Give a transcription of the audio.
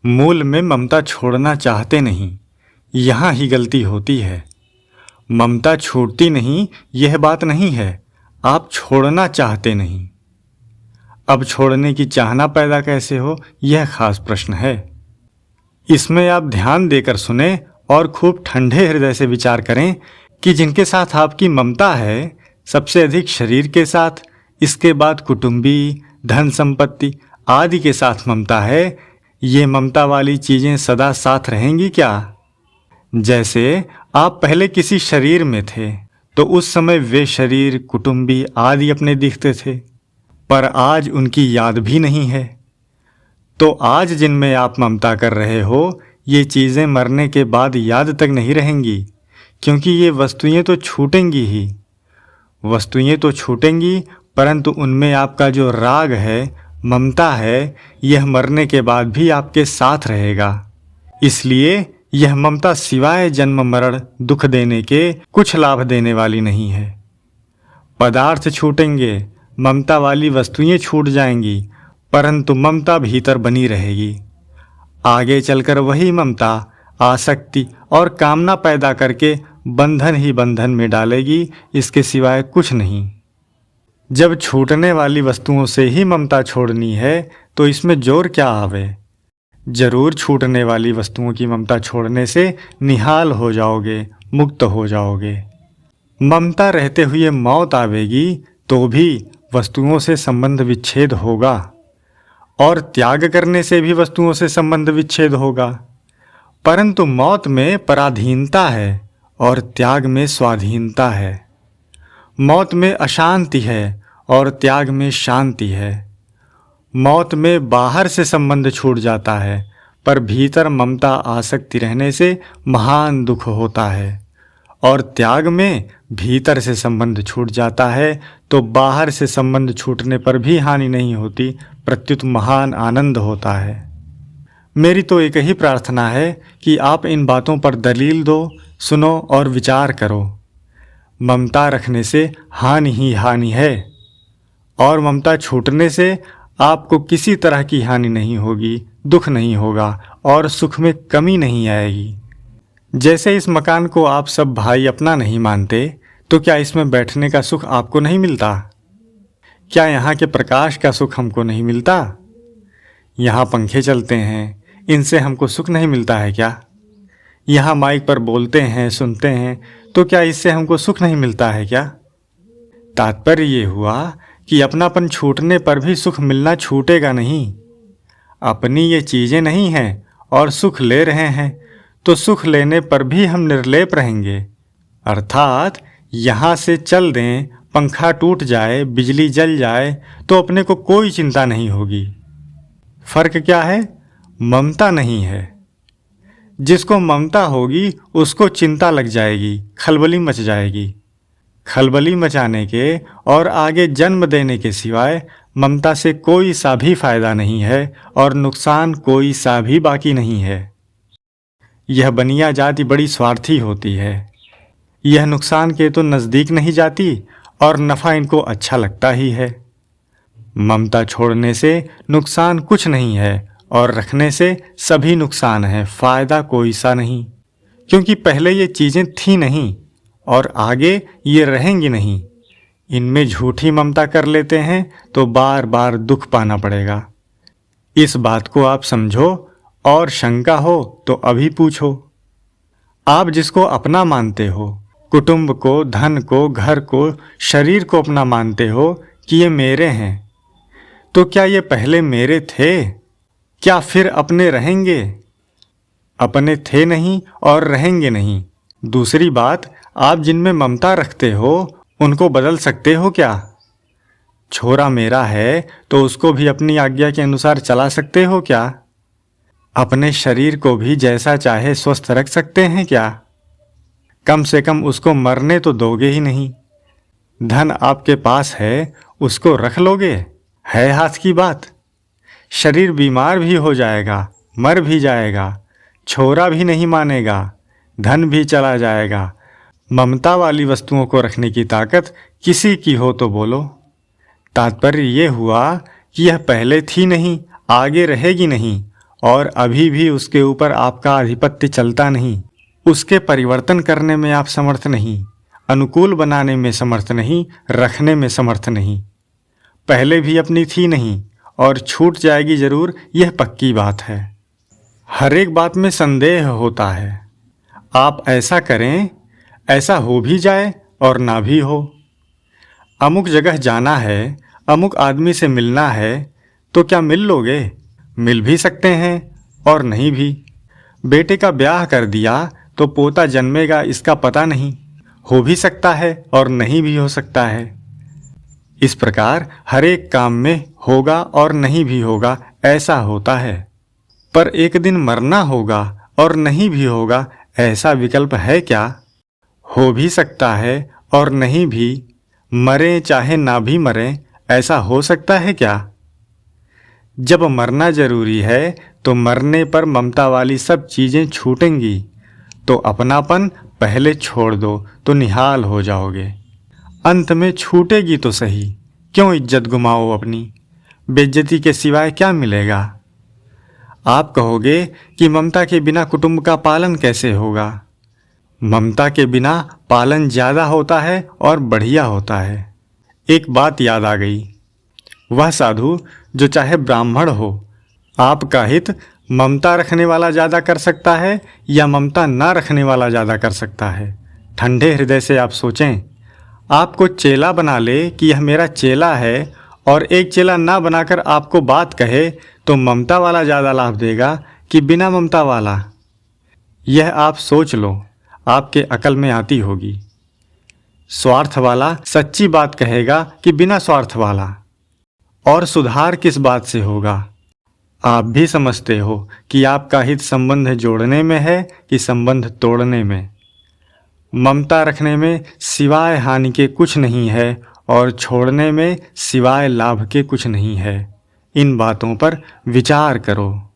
मूल में ममता छोड़ना चाहते नहीं, यहाँ ही गलती होती है। ममता छूटती नहीं यह बात नहीं है, आप छोड़ना चाहते नहीं। अब छोड़ने की चाहना पैदा कैसे हो, यह खास प्रश्न है। इसमें आप ध्यान देकर सुने और खूब ठंडे हृदय से विचार करें कि जिनके साथ आपकी ममता है, सबसे अधिक शरीर के साथ, इसके बाद कुटुंबी, धन संपत्ति आदि के साथ ममता है, ये ममता वाली चीज़ें सदा साथ रहेंगी क्या? जैसे आप पहले किसी शरीर में थे तो उस समय वे शरीर, कुटुंबी आदि अपने दिखते थे, पर आज उनकी याद भी नहीं है। तो आज जिनमें आप ममता कर रहे हो, ये चीज़ें मरने के बाद याद तक नहीं रहेंगी, क्योंकि ये वस्तुएं तो छूटेंगी ही। वस्तुएं तो छूटेंगी, परंतु उनमें आपका जो राग है, ममता है, यह मरने के बाद भी आपके साथ रहेगा। इसलिए यह ममता सिवाय जन्म मरण दुख देने के कुछ लाभ देने वाली नहीं है। पदार्थ छूटेंगे, ममता वाली वस्तुएं छूट जाएंगी, परंतु ममता भीतर बनी रहेगी। आगे चलकर वही ममता आसक्ति और कामना पैदा करके बंधन ही बंधन में डालेगी, इसके सिवाय कुछ नहीं। जब छूटने वाली वस्तुओं से ही ममता छोड़नी है तो इसमें जोर क्या आवे। जरूर छूटने वाली वस्तुओं की ममता छोड़ने से निहाल हो जाओगे, मुक्त हो जाओगे। ममता रहते हुए मौत आवेगी तो भी वस्तुओं से संबंध विच्छेद होगा, और त्याग करने से भी वस्तुओं से संबंध विच्छेद होगा। परंतु मौत में पराधीनता है और त्याग में स्वाधीनता है। मौत में अशांति है और त्याग में शांति है। मौत में बाहर से संबंध छूट जाता है, पर भीतर ममता आसक्ति रहने से महान दुख होता है। और त्याग में भीतर से संबंध छूट जाता है तो बाहर से संबंध छूटने पर भी हानि नहीं होती, प्रत्युत महान आनंद होता है। मेरी तो एक ही प्रार्थना है कि आप इन बातों पर दलील दो, सुनो और विचार करो। ममता रखने से हानि ही हानि है, और ममता छूटने से आपको किसी तरह की हानि नहीं होगी, दुख नहीं होगा और सुख में कमी नहीं आएगी। जैसे इस मकान को आप सब भाई अपना नहीं मानते, तो क्या इसमें बैठने का सुख आपको नहीं मिलता? क्या यहाँ के प्रकाश का सुख हमको नहीं मिलता? यहाँ पंखे चलते हैं, इनसे हमको सुख नहीं मिलता है क्या? यहाँ माइक पर बोलते हैं, सुनते हैं, तो क्या इससे हमको सुख नहीं मिलता है क्या? तात्पर्य ये हुआ कि अपनापन छूटने पर भी सुख मिलना छूटेगा नहीं। अपनी ये चीज़ें नहीं हैं और सुख ले रहे हैं, तो सुख लेने पर भी हम निर्लेप रहेंगे। अर्थात यहाँ से चल दें, पंखा टूट जाए, बिजली जल जाए, तो अपने को कोई चिंता नहीं होगी। फर्क क्या है? ममता नहीं है। जिसको ममता होगी उसको चिंता लग जाएगी, खलबली मच जाएगी। खलबली मचाने के और आगे जन्म देने के सिवाय ममता से कोई सा भी फायदा नहीं है, और नुकसान कोई सा भी बाकी नहीं है। यह बनिया जाति बड़ी स्वार्थी होती है। यह नुकसान के तो नज़दीक नहीं जाती, और नफ़ा इनको अच्छा लगता ही है। ममता छोड़ने से नुकसान कुछ नहीं है, और रखने से सभी नुकसान है, फ़ायदा कोई सा नहीं। क्योंकि पहले ये चीज़ें थी नहीं और आगे ये रहेंगी नहीं। इनमें झूठी ममता कर लेते हैं तो बार बार दुख पाना पड़ेगा। इस बात को आप समझो, और शंका हो तो अभी पूछो। आप जिसको अपना मानते हो, कुटुंब को, धन को, घर को, शरीर को अपना मानते हो कि ये मेरे हैं, तो क्या ये पहले मेरे थे? क्या फिर अपने रहेंगे? अपने थे नहीं और रहेंगे नहीं। दूसरी बात, आप जिनमें ममता रखते हो उनको बदल सकते हो क्या? छोरा मेरा है तो उसको भी अपनी आज्ञा के अनुसार चला सकते हो क्या? अपने शरीर को भी जैसा चाहे स्वस्थ रख सकते हैं क्या? कम से कम उसको मरने तो दोगे ही नहीं। धन आपके पास है, उसको रख लोगे? है हाथ की बात। शरीर बीमार भी हो जाएगा, मर भी जाएगा, छोरा भी नहीं मानेगा, धन भी चला जाएगा। ममता वाली वस्तुओं को रखने की ताकत किसी की हो तो बोलो। तात्पर्य ये हुआ कि यह पहले थी नहीं, आगे रहेगी नहीं, और अभी भी उसके ऊपर आपका आधिपत्य चलता नहीं। उसके परिवर्तन करने में आप समर्थ नहीं, अनुकूल बनाने में समर्थ नहीं, रखने में समर्थ नहीं। पहले भी अपनी थी नहीं और छूट जाएगी जरूर, यह पक्की बात है। हर एक बात में संदेह होता है। आप ऐसा करें, ऐसा हो भी जाए और ना भी हो। अमुक जगह जाना है, अमुक आदमी से मिलना है, तो क्या मिल लोगे? मिल भी सकते हैं और नहीं भी। बेटे का ब्याह कर दिया तो पोता जन्मेगा इसका पता नहीं, हो भी सकता है और नहीं भी हो सकता है। इस प्रकार हर एक काम में होगा और नहीं भी होगा, ऐसा होता है। पर एक दिन मरना होगा और नहीं भी होगा, ऐसा विकल्प है क्या? हो भी सकता है और नहीं भी। मरें चाहे ना भी मरें, ऐसा हो सकता है क्या? जब मरना जरूरी है तो मरने पर ममता वाली सब चीज़ें छूटेंगी, तो अपनापन पहले छोड़ दो तो निहाल हो जाओगे। अंत में छूटेगी तो सही, क्यों इज्जत गुमाओ अपनी? बेइज्जती के सिवाय क्या मिलेगा? आप कहोगे कि ममता के बिना कुटुंब का पालन कैसे होगा? ममता के बिना पालन ज़्यादा होता है और बढ़िया होता है। एक बात याद आ गई। वह साधु जो चाहे ब्राह्मण हो, आपका हित ममता रखने वाला ज़्यादा कर सकता है या ममता ना रखने वाला ज़्यादा कर सकता है? ठंडे हृदय से आप सोचें। आपको चेला बना ले कि यह मेरा चेला है और एक चेला ना बनाकर आपको बात कहे, तो ममता वाला ज़्यादा लाभ देगा कि बिना ममता वाला? यह आप सोच लो, आपके अकल में आती होगी। स्वार्थ वाला सच्ची बात कहेगा कि बिना स्वार्थ वाला? और सुधार किस बात से होगा? आप भी समझते हो कि आपका हित संबंध जोड़ने में है कि संबंध तोड़ने में। ममता रखने में सिवाय हानि के कुछ नहीं है और छोड़ने में सिवाय लाभ के कुछ नहीं है। इन बातों पर विचार करो।